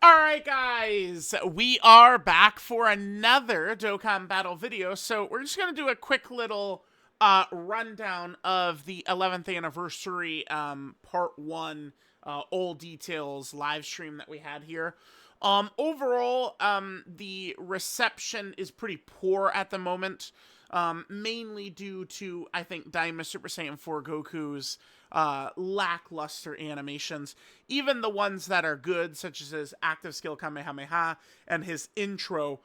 Alright guys, we are back for another Dokkan battle video, so we're just going to do a quick little rundown of the 11th anniversary part 1 all details live stream that we had here. Overall, the reception is pretty poor at the moment, mainly due to, I think, Daima Super Saiyan 4 Goku's lackluster animations. Even the ones that are good, such as his active skill Kamehameha and his intro,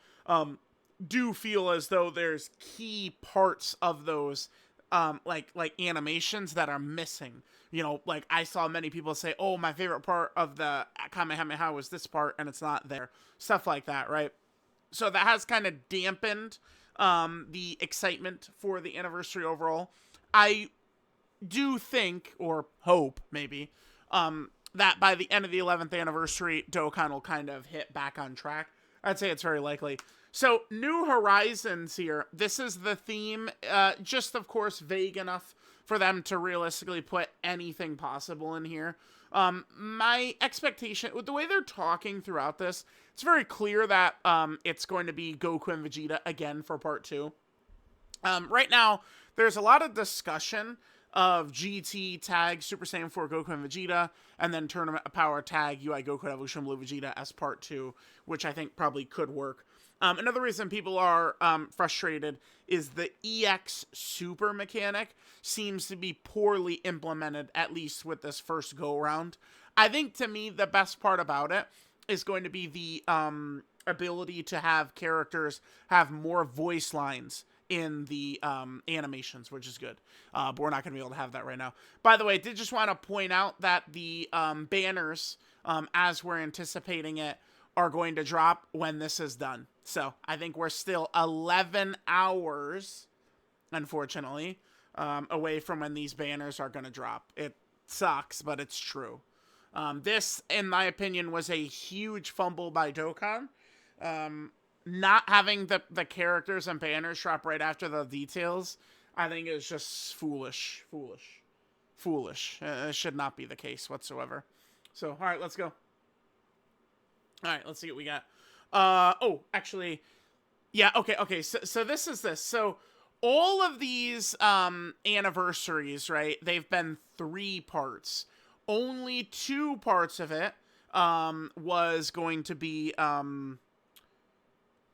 do feel as though there's key parts of those like animations that are missing. You know, like I saw many people say, oh, my favorite part of the Kamehameha was this part, and it's not there. Stuff like that, right? So that has kind of dampened the excitement for the anniversary overall. I do think, or hope maybe, that by the end of the 11th anniversary, Dokkan will kind of hit back on track. I'd say it's very likely. So, New Horizons here. This is the theme, just of course vague enough for them to realistically put anything possible in here. My expectation, with the way they're talking throughout this, it's very clear that it's going to be Goku and Vegeta again for part 2. Right now, there's a lot of discussion of GT tag Super Saiyan 4 Goku and Vegeta, and then Tournament of Power tag UI Goku Evolution Blue Vegeta as part 2, which I think probably could work. Another reason people are frustrated is the EX super mechanic seems to be poorly implemented, at least with this first go-around. I think, to me, the best part about it is going to be the ability to have characters have more voice lines in the animations, which is good. But we're not going to be able to have that right now. By the way, I did just want to point out that the banners, as we're anticipating it, are going to drop when this is done. So I think we're still 11 hours, unfortunately, away from when these banners are going to drop. It sucks, but it's true. This, in my opinion, was a huge fumble by Dokkan. Not having the characters and banners drop right after the details, I think is just foolish. It should not be the case whatsoever. So, all right, let's go. All right, let's see what we got. Oh, actually, yeah, okay. So this is this. So all of these anniversaries, right? They've been 3 parts. Only 2 parts of it was going to be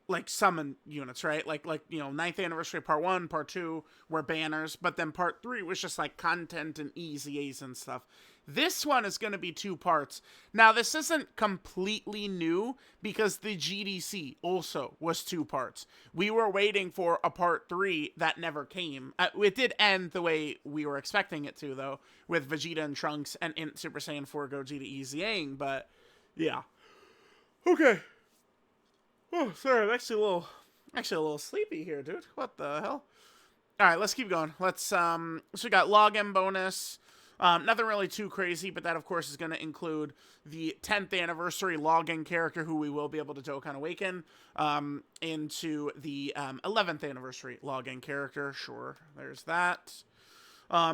like summon units, right? Like you know, 9th anniversary part 1, part 2 were banners, but then part 3 was just like content and EZAs and stuff. This one is going to be 2 parts. Now, this isn't completely new because the GDC also was 2 parts. We were waiting for a part 3 that never came. It did end the way we were expecting it to, though, with Vegeta and Trunks and Super Saiyan 4 Gogeta EZAing, but yeah. Okay. Oh, sorry, I'm actually a little sleepy here, dude. What the hell? All right, let's keep going. So we got login bonus. Nothing really too crazy, but that, of course, is going to include the 10th anniversary login character who we will be able to Dokkan Awaken into the 11th anniversary login character. Sure, there's that.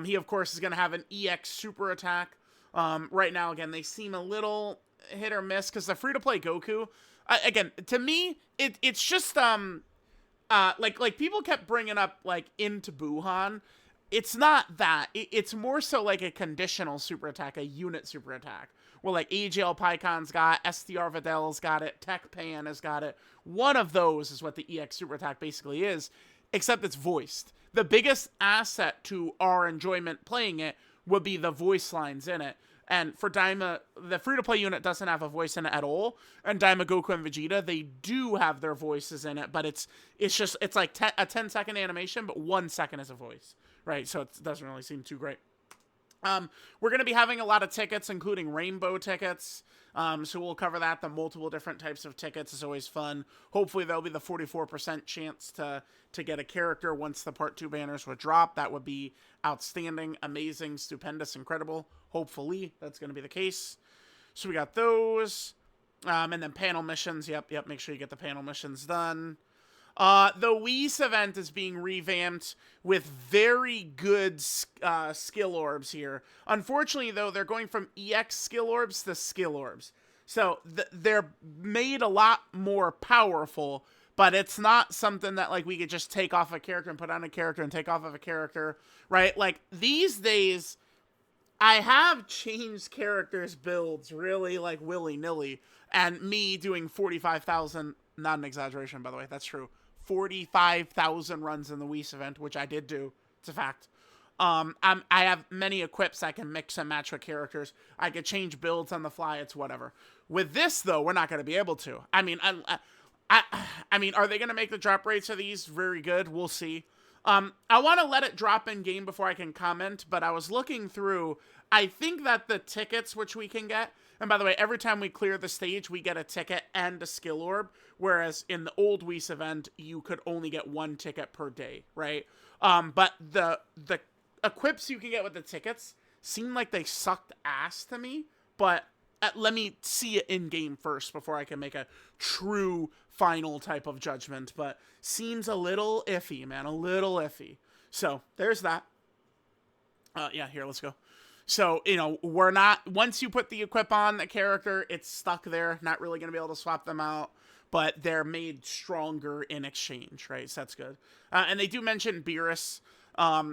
He, of course, is going to have an EX super attack. Right now, again, they seem a little hit or miss because the free-to-play Goku, again, to me, it's just, like people kept bringing up, like, into Buhan. It's not that. It's more so like a conditional super attack, a unit super attack. Where like AGL Pycon's got, STR Videl's got it, Tech Pan has got it. One of those is what the EX super attack basically is, except it's voiced. The biggest asset to our enjoyment playing it would be the voice lines in it. And for Daima, the free-to-play unit doesn't have a voice in it at all. And Daima, Goku, and Vegeta, they do have their voices in it, but it's like a 10-second animation, but 1 second is a voice. Right, so it doesn't really seem too great. We're going to be having a lot of tickets, including rainbow tickets. So we'll cover that. The multiple different types of tickets is always fun. Hopefully there'll be the 44% chance to get a character once the part 2 banners would drop. That would be outstanding, amazing, stupendous, incredible. Hopefully that's going to be the case. So we got those. And then panel missions. Yep, make sure you get the panel missions done. The Whis event is being revamped with very good skill orbs here. Unfortunately, though, they're going from EX skill orbs to skill orbs. So they're made a lot more powerful, but it's not something that like we could just take off a character and put on a character and take off of a character, right? Like these days, I have changed characters' builds really like willy-nilly, and me doing 45,000, not an exaggeration, by the way, that's true, 45,000 runs in the Whis event, which I did do. It's a fact. I have many equips I can mix and match with characters. I could change builds on the fly. It's whatever. With this, though, we're not going to be able to. I mean, I mean, are they going to make the drop rates of these very good? We'll see. I want to let it drop in game before I can comment, but I was looking through. I think that the tickets which we can get, and by the way, every time we clear the stage, we get a ticket and a skill orb, whereas in the old Whis event, you could only get one ticket per day, right? But the equips you can get with the tickets seem like they sucked ass to me, but let me see it in game first before I can make a true final type of judgment. But seems a little iffy, man, a little iffy. So there's that. Yeah, here, let's go. So, you know, we're not, once you put the equip on the character, it's stuck there, not really going to be able to swap them out, but they're made stronger in exchange, right? So that's good. And they do mention Beerus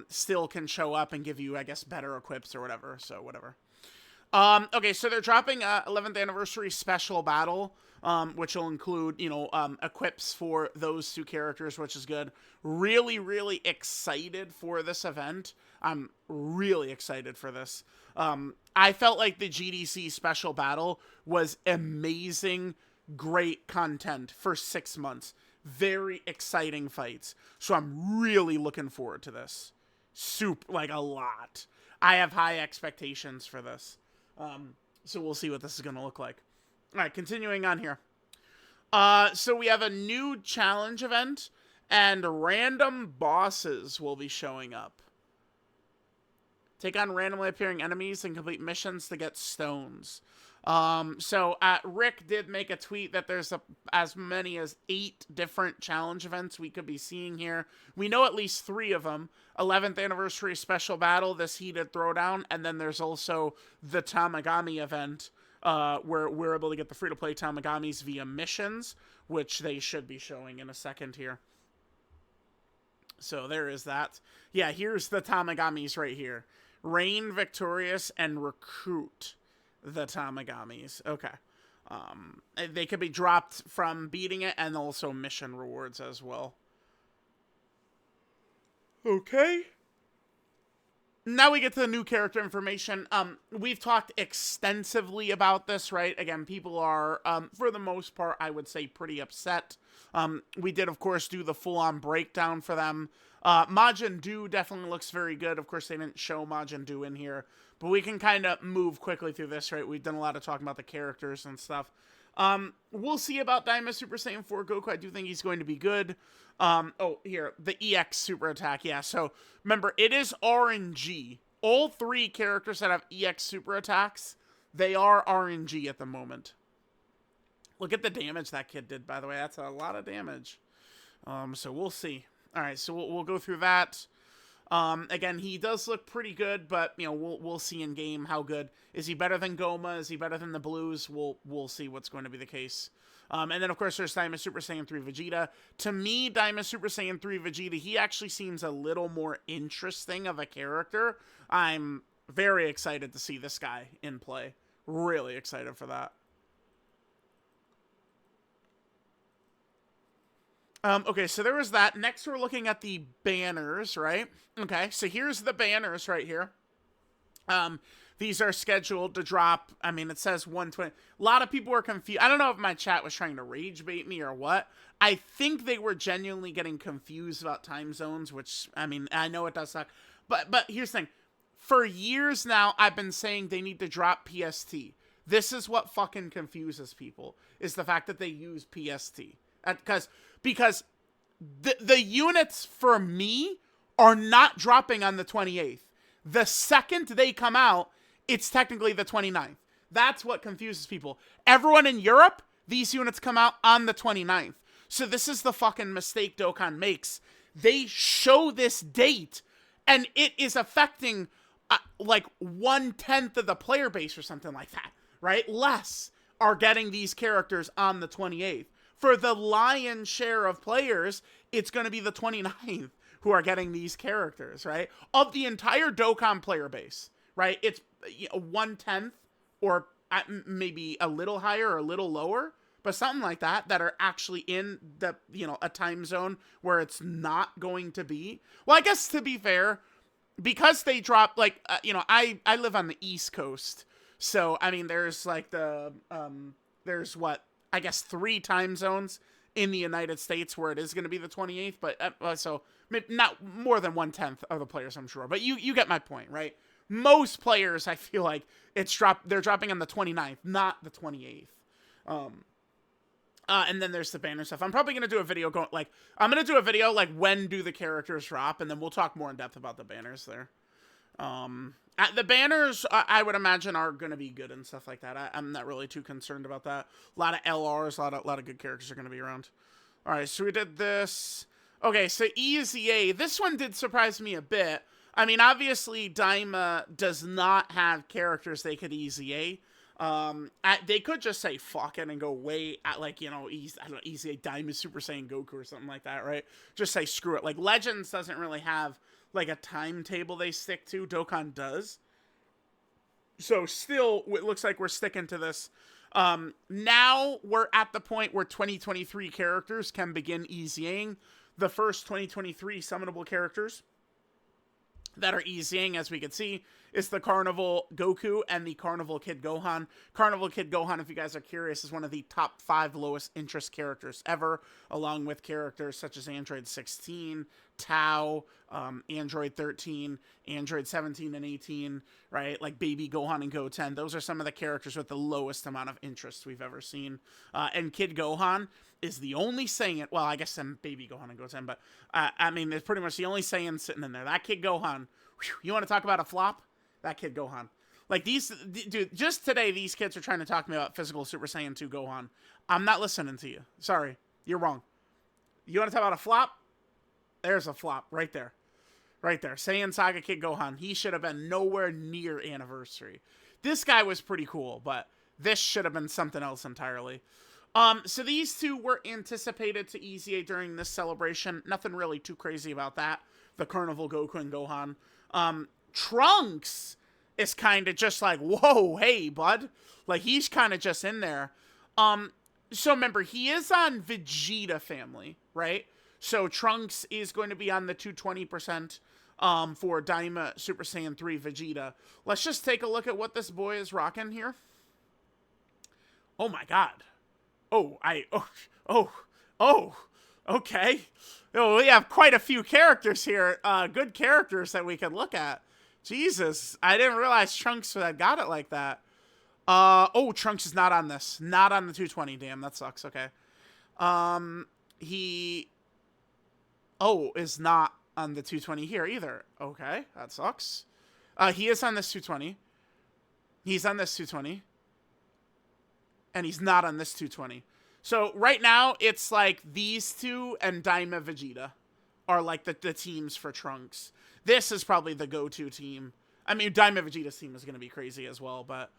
still can show up and give you, I guess, better equips or whatever, so whatever. Okay, so they're dropping 11th anniversary special battle, which will include, you know, equips for those two characters, which is good. Really, really excited for this event. I'm really excited for this. I felt like the GDC special battle was amazing, great content for 6 months. Very exciting fights. So I'm really looking forward to this. Like a lot. I have high expectations for this. So we'll see what this is going to look like. All right, continuing on here. So we have a new challenge event, and random bosses will be showing up. Take on randomly appearing enemies and complete missions to get stones. So Rick did make a tweet that there's as many as 8 different challenge events we could be seeing here. We know at least 3 of them. 11th anniversary special battle, this heated throwdown, and then there's also the Tamagami event, where we're able to get the free-to-play Tamagamis via missions, which they should be showing in a second here. So there is that. Yeah, here's the Tamagamis right here. Reign, Victorious, and Recruit the Tamagamis. Okay. They could be dropped from beating it, and also mission rewards as well. Okay. Now we get to the new character information. We've talked extensively about this, right? Again, people are, for the most part, I would say pretty upset. We did, of course, do the full-on breakdown for them. Majin Du definitely looks very good. Of course, they didn't show Majin Du in here, but we can kind of move quickly through this, right? We've done a lot of talking about the characters and stuff. We'll see about Daima Super Saiyan 4 Goku. I do think he's going to be good. Oh, here, the EX Super Attack. Yeah, so remember, it is RNG. All 3 characters that have EX Super Attacks, they are RNG at the moment. Look at the damage that kid did, by the way. That's a lot of damage. So we'll see. All right, so we'll go through that. Again, he does look pretty good, but you know we'll see in game how good. Is he better than Goma? Is he better than the Blues? We'll see what's going to be the case. And then of course there's Daima Super Saiyan 3 Vegeta. To me, Daima Super Saiyan 3 Vegeta, he actually seems a little more interesting of a character. I'm very excited to see this guy in play. Really excited for that. Okay, so there was that. Next, we're looking at the banners, right? Okay, so here's the banners right here. These are scheduled to drop. I mean, it says 120. A lot of people were confused. I don't know if my chat was trying to rage bait me or what. I think they were genuinely getting confused about time zones, which, I mean, I know it does suck. But here's the thing. For years now, I've been saying they need to drop PST. This is what fucking confuses people, is the fact that they use PST. Because the units for me are not dropping on the 28th. The second they come out, it's technically the 29th. That's what confuses people. Everyone in Europe, these units come out on the 29th. So this is the fucking mistake Dokkan makes. They show this date, and it is affecting like 1/10 of the player base or something like that, right? Less. are getting these characters on the 28th. For the lion's share of players, it's going to be the 29th who are getting these characters, right? Of the entire Dokkan player base, right? It's 1/10 or maybe a little higher or a little lower, but something like that, that are actually in the, a time zone where it's not going to be. Well, I guess to be fair, because they drop, like, I live on the East Coast. So, I mean, there's like there's what, I guess 3 time zones in the United States where it is going to be the 28th, but so not more than 1/10 of the players, I'm sure. But you get my point, right? Most players, I feel like they're dropping on the 29th, not the 28th. And then there's the banner stuff. I'm probably going to do a video I'm going to do a video like when do the characters drop, and then we'll talk more in depth about the banners there. The banners, I would imagine, are going to be good and stuff like that. I'm not really too concerned about that. A lot of LRs, a lot of good characters are going to be around. All right, so we did this. Okay, so EZA. This one did surprise me a bit. I mean, obviously, Daima does not have characters they could EZA. They could just say fuck it and go way at, like, EZA Daima Super Saiyan Goku or something like that, right? Just say screw it. Like, Legends doesn't really have like a timetable they stick to. Dokkan does. So still, it looks like we're sticking to this. Now we're at the point where 2023 characters can begin EZAing. The first 2023 summonable characters that are EZAing, as we can see, is the Carnival Goku and the Carnival Kid Gohan. Carnival Kid Gohan, if you guys are curious, is one of the top 5 lowest interest characters ever, along with characters such as Android 16, Tao, Android 13, Android 17 and 18, right? Like Baby Gohan and Goten. Those are some of the characters with the lowest amount of interest we've ever seen. And Kid Gohan is the only Saiyan, well, I guess some Baby Gohan and Goten, but I mean, it's pretty much the only Saiyan sitting in there. That Kid Gohan, whew, you want to talk about a flop? That Kid Gohan. Like, dude, just today, these kids are trying to talk to me about physical Super Saiyan 2 Gohan. I'm not listening to you. Sorry. You're wrong. You want to talk about a flop? There's a flop right there. Right there. Saiyan Saga Kid Gohan. He should have been nowhere near Anniversary. This guy was pretty cool, but this should have been something else entirely. So these two were anticipated to EZA during this celebration. Nothing really too crazy about that. The Carnival Goku and Gohan. Trunks is kind of just like, whoa, hey, bud. Like, he's kind of just in there. So remember, he is on Vegeta family, right? So Trunks is going to be on the 220% for Daima Super Saiyan 3 Vegeta. Let's just take a look at what this boy is rocking here. Oh my god. Okay. Oh, we have quite a few characters here. Good characters that we could look at. Jesus, I didn't realize Trunks had got it like that. Trunks is not on this. Not on the 220. Damn, that sucks. Okay. He is not on the 220 here either. Okay, that sucks. He is on this 220. He's on this 220. And he's not on this 220. So right now, it's like these two and Daima Vegeta are like the teams for Trunks. This is probably the go-to team. I mean, Daima Vegeta's team is going to be crazy as well, but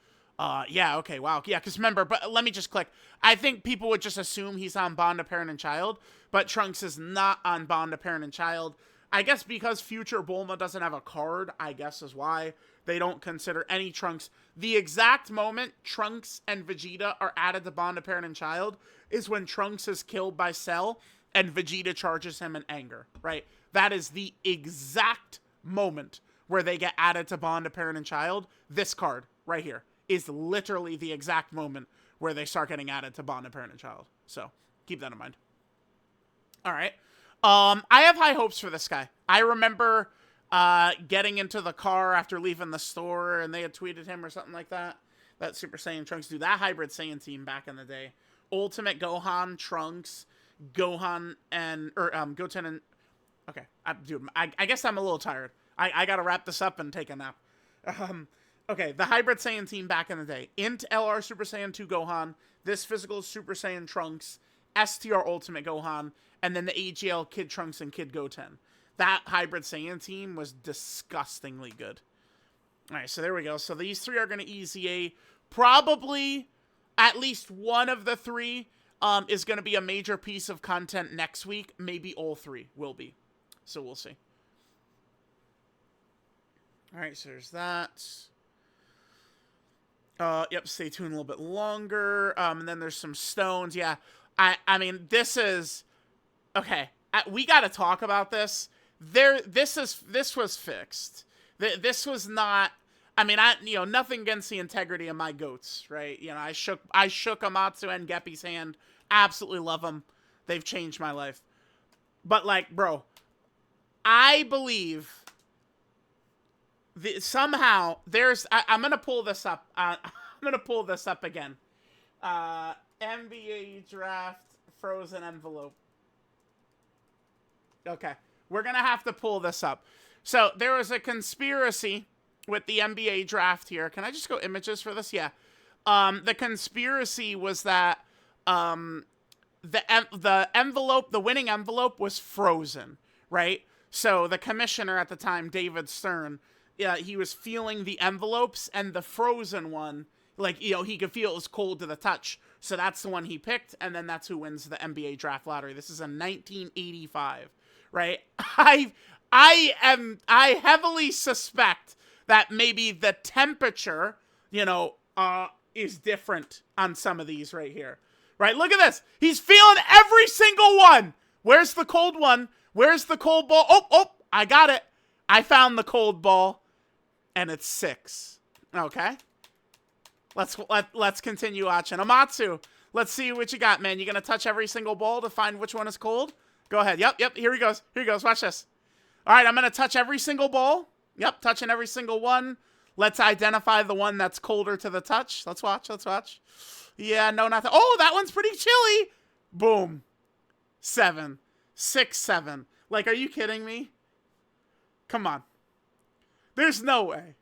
yeah, okay, wow. Yeah, because remember, but let me just click. I think people would just assume he's on Bond of Parent and Child, but Trunks is not on Bond of Parent and Child. I guess because Future Bulma doesn't have a card, I guess is why they don't consider any Trunks. The exact moment Trunks and Vegeta are added to Bond of Parent and Child is when Trunks is killed by Cell and Vegeta charges him in anger, right? That is the exact moment where they get added to Bond of Parent and Child. This card right here is literally the exact moment where they start getting added to Bond of Parent and Child. So keep that in mind. All right. I have high hopes for this guy. I remember getting into the car after leaving the store and they had tweeted him or something like that. That Super Saiyan Trunks, dude, that hybrid Saiyan team back in the day. Ultimate Gohan, Trunks, Gohan, and Goten and okay, dude, I guess I'm a little tired. I gotta wrap this up and take a nap. Okay, the hybrid Saiyan team back in the day. Int LR Super Saiyan 2 Gohan, this physical Super Saiyan Trunks, STR Ultimate Gohan, and then the AGL Kid Trunks and Kid Goten. That hybrid Saiyan team was disgustingly good. All right, so there we go. So these three are going to EZA. Probably, at least one of the three is going to be a major piece of content next week. Maybe all three will be. So we'll see. All right, so there's that. Yep, stay tuned a little bit longer. And then there's some stones. Yeah, I mean, this is... Okay, we got to talk about this. This was fixed. This was not... I mean, nothing against the integrity of my goats, right? I shook Amatsu and Geppy's hand. Absolutely love them. They've changed my life. But, like, bro, I believe... somehow there's I'm gonna pull this up. I'm gonna pull this up again. NBA draft frozen envelope. Okay, we're gonna have to pull this up. So there was a conspiracy with the NBA draft here. Can I just go images for this? Yeah. The conspiracy was that the envelope, the winning envelope, was frozen, right? So the commissioner at the time, David Stern, he was feeling the envelopes, and the frozen one, like, he could feel it was cold to the touch. So that's the one he picked, and then that's who wins the NBA draft lottery. This is in 1985, right? I heavily suspect that maybe the temperature, is different on some of these right here, right? Look at this. He's feeling every single one. Where's the cold one? Where's the cold ball? Oh, I got it. I found the cold ball, and it's 6. Okay. Let's continue watching. Amatsu, let's see what you got, man. You gonna touch every single ball to find which one is cold? Go ahead. Yep. Here he goes. Watch this. All right, I'm gonna touch every single ball. Yep, touching every single one. Let's identify the one that's colder to the touch. Let's watch. Yeah, no, not that. Oh, that one's pretty chilly. Boom. 7. 6, 7. Like, are you kidding me? Come on. There's no way.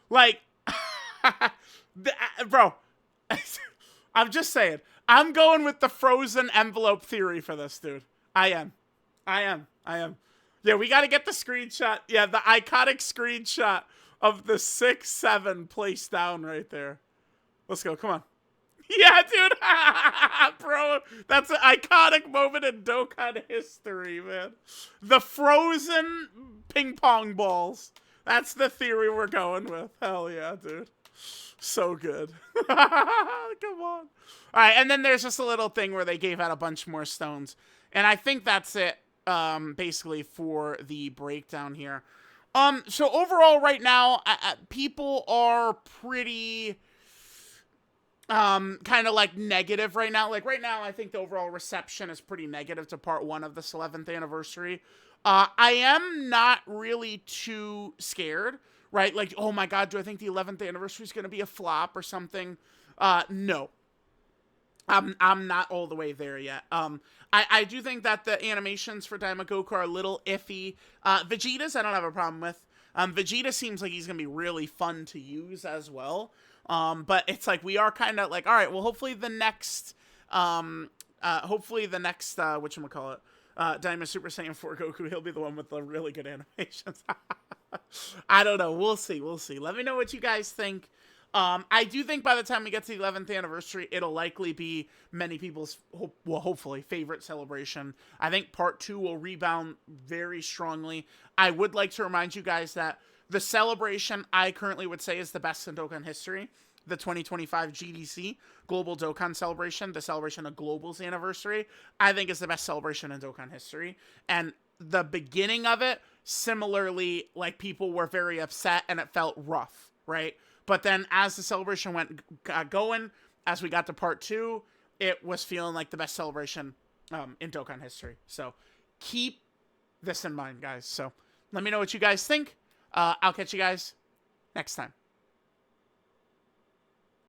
Like, bro, I'm just saying. I'm going with the frozen envelope theory for this, dude. I am. Yeah, we got to get the screenshot. Yeah, the iconic screenshot of the 6, 7 placed down right there. Let's go. Come on. Yeah, dude. Bro, that's an iconic moment in Dokkan history, man. The frozen ping pong balls. That's the theory we're going with. Hell yeah, dude. So good. Come on. All right, and then there's just a little thing where they gave out a bunch more stones. And I think that's it, basically, for the breakdown here. So overall, right now, people are pretty... kind of like negative right now. Like right now, I think the overall reception is pretty negative to part 1 of this 11th anniversary. I am not really too scared, right? Like, oh my God, do I think the 11th anniversary is going to be a flop or something? No. I'm not all the way there yet. I do think that the animations for Daimagoku are a little iffy. Vegeta's I don't have a problem with. Vegeta seems like he's going to be really fun to use as well. But it's like, we are kind of like, all right, well, hopefully the next, whatchamacallit, Daima Super Saiyan 4 Goku, he'll be the one with the really good animations. I don't know. We'll see. Let me know what you guys think. I do think by the time we get to the 11th anniversary, it'll likely be many people's, hopefully, favorite celebration. I think part 2 will rebound very strongly. I would like to remind you guys that the celebration I currently would say is the best in Dokkan history. The 2025 GDC, Global Dokkan Celebration, the celebration of Global's anniversary, I think is the best celebration in Dokkan history. And the beginning of it, similarly, like, people were very upset and it felt rough, right? But then as the celebration went going, as we got to part 2, it was feeling like the best celebration in Dokkan history. So keep this in mind, guys. So let me know what you guys think. I'll catch you guys next time.